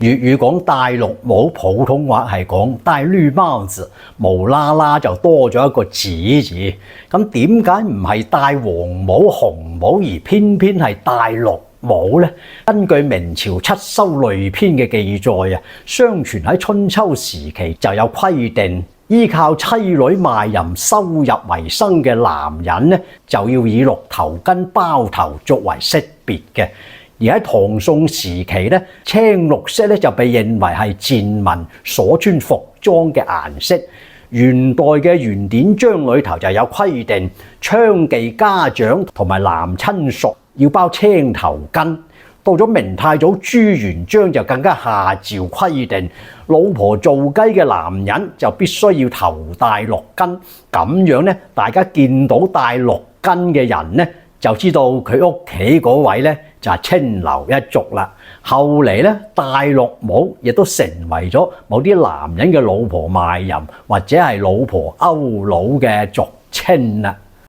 粵語講戴綠帽，普通話係講戴綠帽子，無啦啦就多咗一個子字。咁點解唔係戴黃帽、紅帽，而偏偏係戴綠帽呢？根據明朝七修類編嘅記載啊，相傳喺春秋時期就有規定，依靠妻女賣淫收入為生嘅男人呢，就要以綠頭巾包頭作為識別嘅。而喺唐宋時期咧，青綠色咧就被認為係賤民所穿服裝嘅顏色。元代嘅元典章裏頭就有規定，娼妓家長同埋男親屬要包青頭巾。到咗明太祖朱元璋就更加下詔規定，老婆做雞嘅男人就必須要頭戴綠巾。咁樣咧，大家見到戴綠巾嘅人咧，就知道佢屋企嗰位咧就係清流一族啦。後嚟咧，戴綠帽亦都成為咗某啲男人嘅老婆賣淫或者係老婆勾佬嘅俗稱啦。